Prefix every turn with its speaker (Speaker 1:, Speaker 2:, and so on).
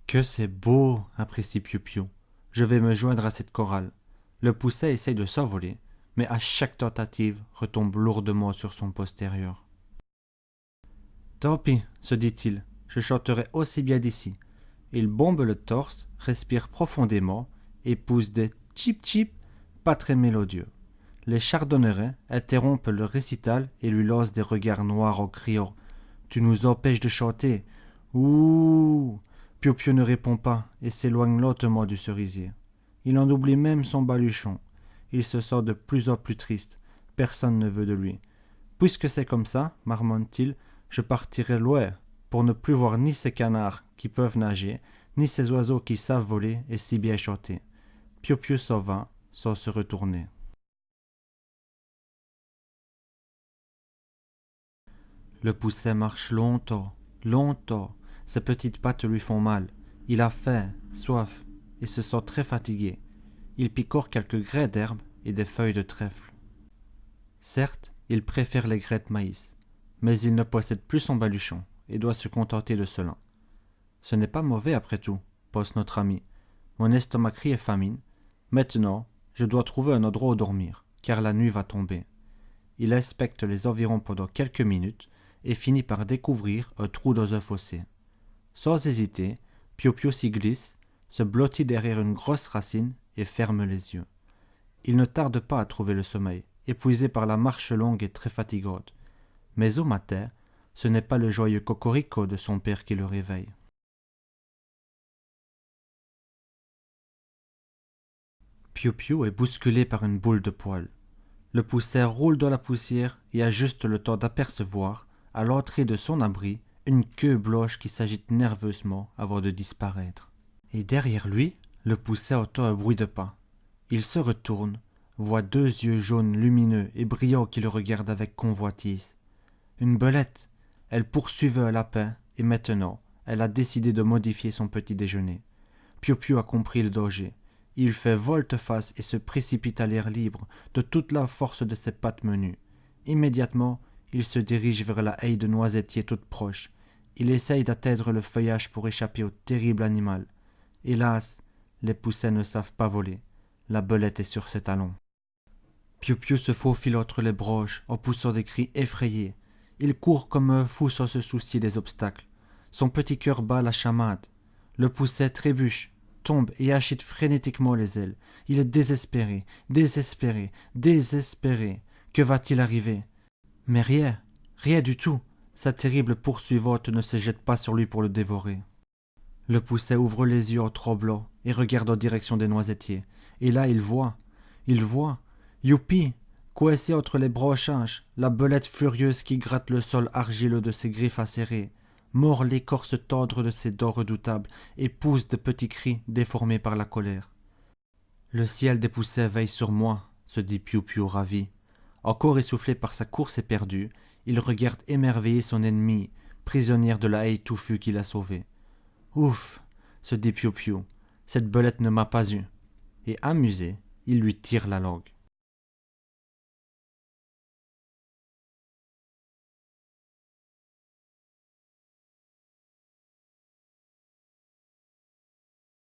Speaker 1: Que c'est beau, apprécie Piou-Piou. Je vais me joindre à cette chorale. Le pousset essaye de s'envoler, mais à chaque tentative retombe lourdement sur son postérieur. Tant pis, se dit-il, je chanterai aussi bien d'ici. Il bombe le torse, respire profondément et pousse des chip-chip pas très mélodieux. Les chardonnerets interrompent le récital et lui lancent des regards noirs en criant « Tu nous empêches de chanter !» Ouh. Piou-Piou ne répond pas et s'éloigne lentement du cerisier. Il en oublie même son baluchon. Il se sent de plus en plus triste. Personne ne veut de lui. Puisque c'est comme ça, marmonne-t-il, je partirai loin pour ne plus voir ni ces canards qui peuvent nager, ni ces oiseaux qui savent voler et si bien chanter. Piou-Piou s'en va sans se retourner. Le pousset marche longtemps, longtemps. Ses petites pattes lui font mal. Il a faim, soif et se sent très fatigué. Il picore quelques grès d'herbe et des feuilles de trèfle. Certes, il préfère les grès de maïs, mais il ne possède plus son baluchon et doit se contenter de cela. Ce n'est pas mauvais après tout, pense notre ami. Mon estomac crie et famine. Maintenant, je dois trouver un endroit où dormir, car la nuit va tomber. Il inspecte les environs pendant quelques minutes et finit par découvrir un trou dans un fossé. Sans hésiter, Piou-Piou s'y glisse, se blottit derrière une grosse racine et ferme les yeux. Il ne tarde pas à trouver le sommeil, épuisé par la marche longue et très fatigante. Mais au matin, ce n'est pas le joyeux cocorico de son père qui le réveille. Piou-Piou est bousculé par une boule de poil. Le pousset roule dans la poussière et a juste le temps d'apercevoir, à l'entrée de son abri, une queue blanche qui s'agite nerveusement avant de disparaître. Et derrière lui, le pousset entend un bruit de pas. Il se retourne, voit deux yeux jaunes lumineux et brillants qui le regardent avec convoitise. Une belette. Elle poursuivait un lapin et maintenant, elle a décidé de modifier son petit déjeuner. Piou-Piou a compris le danger. Il fait volte-face et se précipite à l'air libre de toute la force de ses pattes menues. Immédiatement, il se dirige vers la haie de noisetiers toute proche. Il essaye d'atteindre le feuillage pour échapper au terrible animal. Hélas, les poussets ne savent pas voler. La belette est sur ses talons. Piou-Piou se faufile entre les branches en poussant des cris effrayés. Il court comme un fou sans se soucier des obstacles. Son petit cœur bat la chamade. Le pousset trébuche, tombe et agite frénétiquement les ailes. Il est désespéré, désespéré, désespéré. Que va-t-il arriver? Mais rien, rien du tout. Sa terrible poursuivante ne se jette pas sur lui pour le dévorer. Le pousset ouvre les yeux en tremblant et regarde en direction des noisetiers. Et là, il voit, youpi, coincée entre les branchages, la belette furieuse qui gratte le sol argileux de ses griffes acérées, mord l'écorce tendre de ses dents redoutables et pousse de petits cris déformés par la colère. Le ciel des poussets veille sur moi, se dit Piou-Piou ravi. Encore essoufflé par sa course éperdue, il regarde émerveillé son ennemi, prisonnière de la haie touffue qu'il a sauvée. Ouf, se dit Piou-Piou, cette belette ne m'a pas eu. Et amusé, il lui tire la langue.